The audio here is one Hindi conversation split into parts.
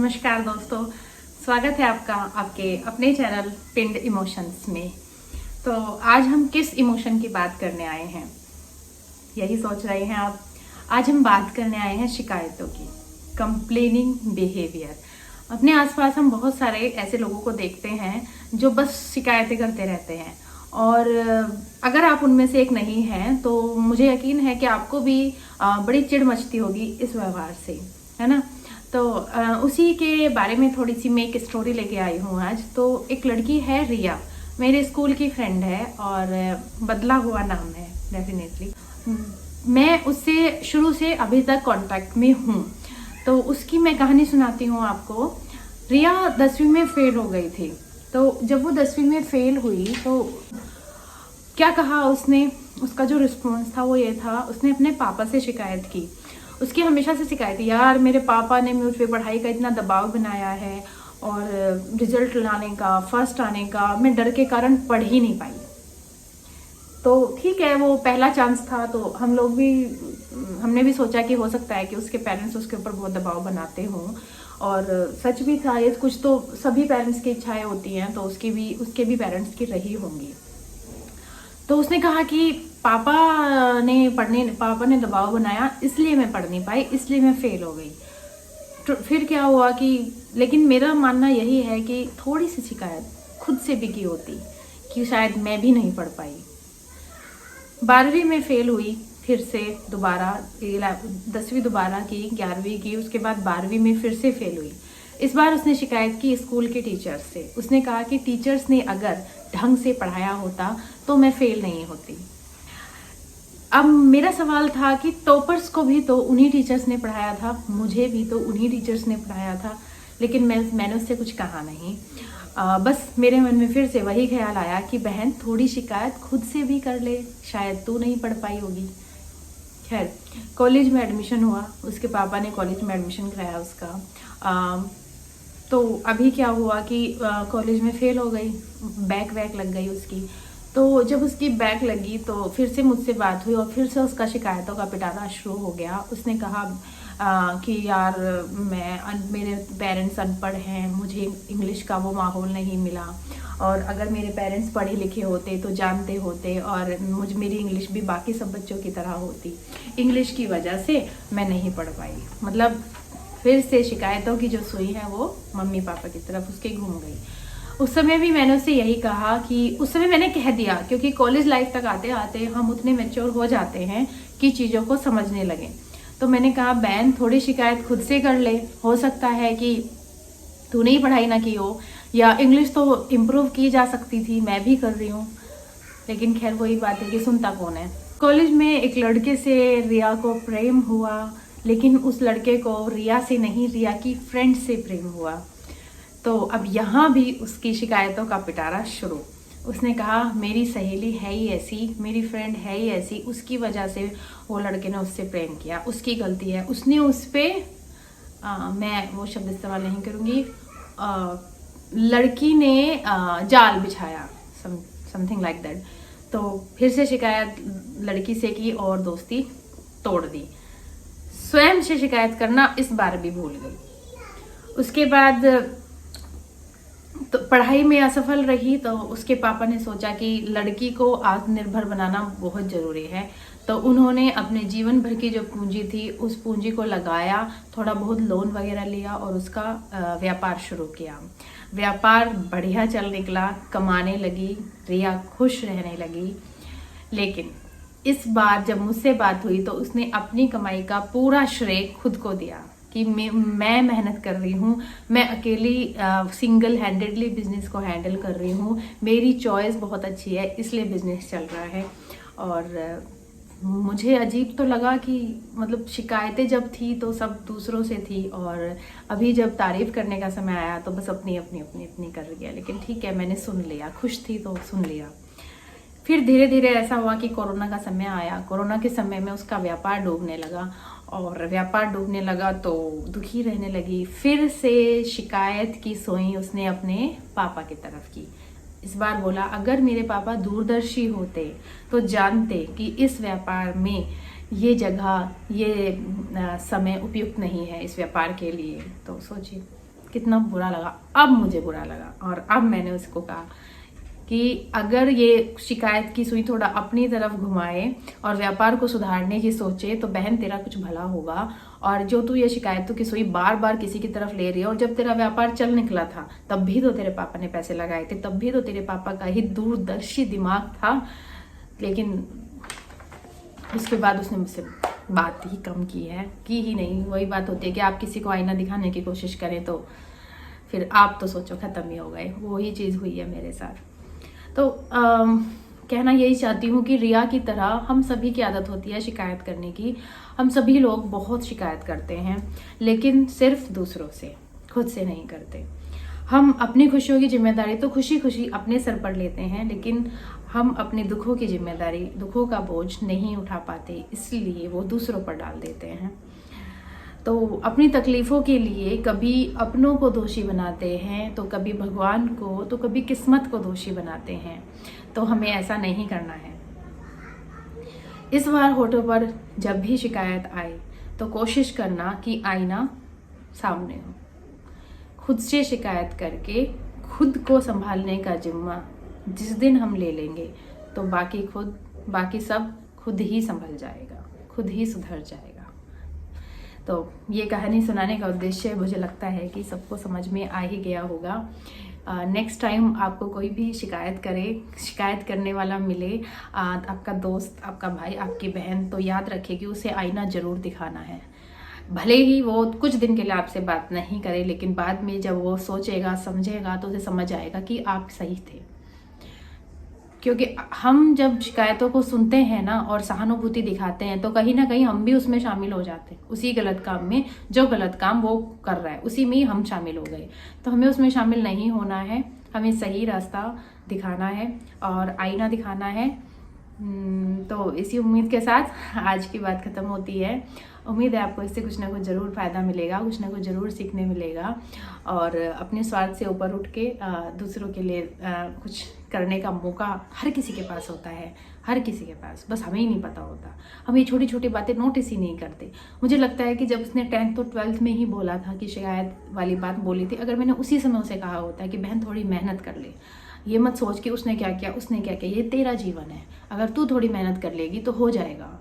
नमस्कार दोस्तों, स्वागत है आपका आपके अपने चैनल पिंड इमोशंस में। तो आज हम किस इमोशन की बात करने आए हैं, यही सोच रहे हैं आप। आज हम बात करने आए हैं शिकायतों की, कंप्लेनिंग बिहेवियर। अपने आसपास हम बहुत सारे ऐसे लोगों को देखते हैं जो बस शिकायतें करते रहते हैं, और अगर आप उनमें से एक नहीं हैं तो मुझे यकीन है कि आपको भी बड़ी चिढ़ मचती होगी इस व्यवहार से, है ना। तो उसी के बारे में थोड़ी सी मैं एक स्टोरी लेके आई हूँ आज। तो एक लड़की है रिया, मेरे स्कूल की फ्रेंड है और बदला हुआ नाम है डेफिनेटली। मैं उससे शुरू से अभी तक कांटेक्ट में हूँ। तो उसकी मैं कहानी सुनाती हूँ आपको। रिया 10वीं में फेल हो गई थी। तो जब वो 10वीं में फेल हुई तो क्या कहा उसने, उसका जो रिस्पॉन्स था वो ये था, उसने अपने पापा से शिकायत की। उसकी हमेशा से शिकायत, यार मेरे पापा ने मुझ पर पढ़ाई का इतना दबाव बनाया है और रिजल्ट लाने का, फर्स्ट आने का, मैं डर के कारण पढ़ ही नहीं पाई। तो ठीक है, वो पहला चांस था तो हमने भी सोचा कि हो सकता है कि उसके पेरेंट्स उसके ऊपर बहुत दबाव बनाते हों, और सच भी था ये। कुछ तो सभी पेरेंट्स की इच्छाएं होती हैं, तो उसके भी पेरेंट्स की रही होंगी। तो उसने कहा कि पापा ने दबाव बनाया, इसलिए मैं पढ़ नहीं पाई, इसलिए मैं फेल हो गई। तो फिर क्या हुआ कि, लेकिन मेरा मानना यही है कि थोड़ी सी शिकायत खुद से भी की होती कि शायद मैं भी नहीं पढ़ पाई। 12वीं में फेल हुई, फिर से दोबारा 10वीं दोबारा की, 11वीं की, उसके बाद 12वीं में फिर से फेल हुई। इस बार उसने शिकायत की स्कूल के टीचर्स से। उसने कहा कि टीचर्स ने अगर ढंग से पढ़ाया होता तो मैं फेल नहीं होती। अब मेरा सवाल था कि टॉपर्स को भी तो उन्हीं टीचर्स ने पढ़ाया था, मुझे भी तो उन्हीं टीचर्स ने पढ़ाया था, लेकिन मैंने उससे कुछ कहा नहीं। बस मेरे मन में फिर से वही ख्याल आया कि बहन थोड़ी शिकायत खुद से भी कर ले, शायद तू नहीं पढ़ पाई होगी। खैर, कॉलेज में एडमिशन हुआ, उसके पापा ने कॉलेज में एडमिशन कराया उसका। तो अभी क्या हुआ कि कॉलेज में फेल हो गई, बैक लग गई उसकी। तो जब उसकी बैक लगी तो फिर से मुझसे बात हुई और फिर से उसका शिकायतों का पिटारा शुरू हो गया। उसने कहा कि यार मेरे पेरेंट्स अनपढ़ हैं, मुझे इंग्लिश का वो माहौल नहीं मिला, और अगर मेरे पेरेंट्स पढ़े लिखे होते तो जानते होते और मेरी इंग्लिश भी बाकी सब बच्चों की तरह होती, इंग्लिश की वजह से मैं नहीं पढ़ पाई। मतलब फिर से शिकायतों की जो सुई है वो मम्मी पापा की तरफ उसके घूम गई। उस समय भी मैंने उससे यही कहा कि उस समय मैंने कह दिया, क्योंकि कॉलेज लाइफ तक आते आते हम उतने मैच्योर हो जाते हैं कि चीज़ों को समझने लगे। तो मैंने कहा बहन थोड़ी शिकायत खुद से कर ले, हो सकता है कि तूने ही पढ़ाई ना की हो, या इंग्लिश तो इम्प्रूव की जा सकती थी, मैं भी कर रही हूँ। लेकिन खैर वही बात है कि सुनता कौन है। कॉलेज में एक लड़के से रिया को प्रेम हुआ, लेकिन उस लड़के को रिया से नहीं, रिया की फ्रेंड से प्रेम हुआ। तो अब यहाँ भी उसकी शिकायतों का पिटारा शुरू। उसने कहा मेरी सहेली है ही ऐसी, मेरी फ्रेंड है ही ऐसी, उसकी वजह से वो लड़के ने उससे प्रेम किया, उसकी गलती है, उसने उस पर मैं वो शब्द इस्तेमाल नहीं करूँगी, लड़की ने जाल बिछाया, समथिंग लाइक दैट। तो फिर से शिकायत लड़की से की और दोस्ती तोड़ दी। स्वयं से शिकायत करना इस बार भी भूल गई। उसके बाद तो पढ़ाई में असफल रही, तो उसके पापा ने सोचा कि लड़की को आत्मनिर्भर बनाना बहुत ज़रूरी है। तो उन्होंने अपने जीवन भर की जो पूंजी थी उस पूंजी को लगाया, थोड़ा बहुत लोन वगैरह लिया और उसका व्यापार शुरू किया। व्यापार बढ़िया चल निकला, कमाने लगी, रिया खुश रहने लगी। लेकिन इस बार जब मुझसे बात हुई तो उसने अपनी कमाई का पूरा श्रेय खुद को दिया कि मैं मेहनत कर रही हूँ, मैं अकेली सिंगल हैंडेडली बिजनेस को हैंडल कर रही हूँ, मेरी चॉइस बहुत अच्छी है, इसलिए बिजनेस चल रहा है। और मुझे अजीब तो लगा कि मतलब शिकायतें जब थी तो सब दूसरों से थी, और अभी जब तारीफ करने का समय आया तो बस अपनी कर गया। लेकिन ठीक है, मैंने सुन लिया, खुश थी तो सुन लिया। फिर धीरे धीरे ऐसा हुआ कि कोरोना का समय आया। कोरोना के समय में उसका व्यापार डूबने लगा, और व्यापार डूबने लगा तो दुखी रहने लगी। फिर से शिकायत की सोई उसने अपने पापा की तरफ की। इस बार बोला अगर मेरे पापा दूरदर्शी होते तो जानते कि इस व्यापार में ये जगह, ये समय उपयुक्त नहीं है इस व्यापार के लिए। तो सोचिए कितना बुरा लगा। अब मुझे बुरा लगा और अब मैंने उसको कहा कि अगर ये शिकायत की सुई थोड़ा अपनी तरफ घुमाए और व्यापार को सुधारने की सोचे तो बहन तेरा कुछ भला होगा। और जो तू ये शिकायतों की सुई बार बार किसी की तरफ ले रही है, और जब तेरा व्यापार चल निकला था तब भी तो तेरे पापा ने पैसे लगाए थे, तब भी तो तेरे पापा का ही दूरदर्शी दिमाग था, लेकिन उसके बाद उसने मुझसे बात ही कम की है, की ही नहीं। वही बात होती है कि आप किसी को आईना दिखाने की कोशिश करें तो फिर आप तो सोचो खत्म ही हो गए। वही चीज़ हुई है मेरे साथ। तो कहना यही चाहती हूँ कि रिया की तरह हम सभी की आदत होती है शिकायत करने की। हम सभी लोग बहुत शिकायत करते हैं, लेकिन सिर्फ दूसरों से, खुद से नहीं करते। हम अपनी खुशियों की जिम्मेदारी तो खुशी खुशी अपने सर पर लेते हैं, लेकिन हम अपने दुखों की जिम्मेदारी, दुखों का बोझ नहीं उठा पाते, इसलिए वो दूसरों पर डाल देते हैं। तो अपनी तकलीफ़ों के लिए कभी अपनों को दोषी बनाते हैं, तो कभी भगवान को, तो कभी किस्मत को दोषी बनाते हैं। तो हमें ऐसा नहीं करना है। इस बार होठों पर जब भी शिकायत आए तो कोशिश करना कि आईना सामने हो। खुद से शिकायत करके खुद को संभालने का जिम्मा जिस दिन हम ले लेंगे तो बाकी सब खुद ही संभल जाएगा, खुद ही सुधर जाएगा। तो ये कहानी सुनाने का उद्देश्य मुझे लगता है कि सबको समझ में आ ही गया होगा। नेक्स्ट टाइम आपको कोई भी शिकायत करने वाला मिले, आपका दोस्त, आपका भाई, आपकी बहन, तो याद रखें कि उसे आईना ज़रूर दिखाना है। भले ही वो कुछ दिन के लिए आपसे बात नहीं करे, लेकिन बाद में जब वो सोचेगा, समझेगा, तो उसे समझ आएगा कि आप सही थे। क्योंकि हम जब शिकायतों को सुनते हैं ना और सहानुभूति दिखाते हैं तो कहीं ना कहीं हम भी उसमें शामिल हो जाते हैं, उसी गलत काम में। जो गलत काम वो कर रहा है उसी में ही हम शामिल हो गए। तो हमें उसमें शामिल नहीं होना है, हमें सही रास्ता दिखाना है और आईना दिखाना है। तो इसी उम्मीद के साथ आज की बात ख़त्म होती है। उम्मीद है आपको इससे कुछ ना कुछ ज़रूर फ़ायदा मिलेगा, कुछ ना कुछ ज़रूर सीखने मिलेगा और अपने स्वार्थ से ऊपर उठ के दूसरों के लिए कुछ करने का मौका हर किसी के पास होता है, हर किसी के पास, बस हमें ही नहीं पता होता। हम ये छोटी छोटी बातें नोटिस ही नहीं करते। मुझे लगता है कि जब उसने 10th और 12th में ही बोला था कि शिकायत वाली बात बोली थी, अगर मैंने उसी समय उसे कहा होता कि बहन थोड़ी मेहनत कर ले, ये मत सोच कि उसने क्या किया, उसने क्या किया, ये तेरा जीवन है, अगर तू थोड़ी मेहनत कर लेगी तो हो जाएगा।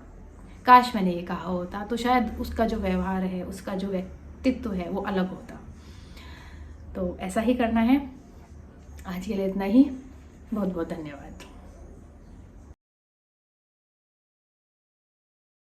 काश मैंने ये कहा होता तो शायद उसका जो व्यवहार है, उसका जो व्यक्तित्व है वो अलग होता। तो ऐसा ही करना है। आज के लिए इतना ही। बहुत बहुत धन्यवाद।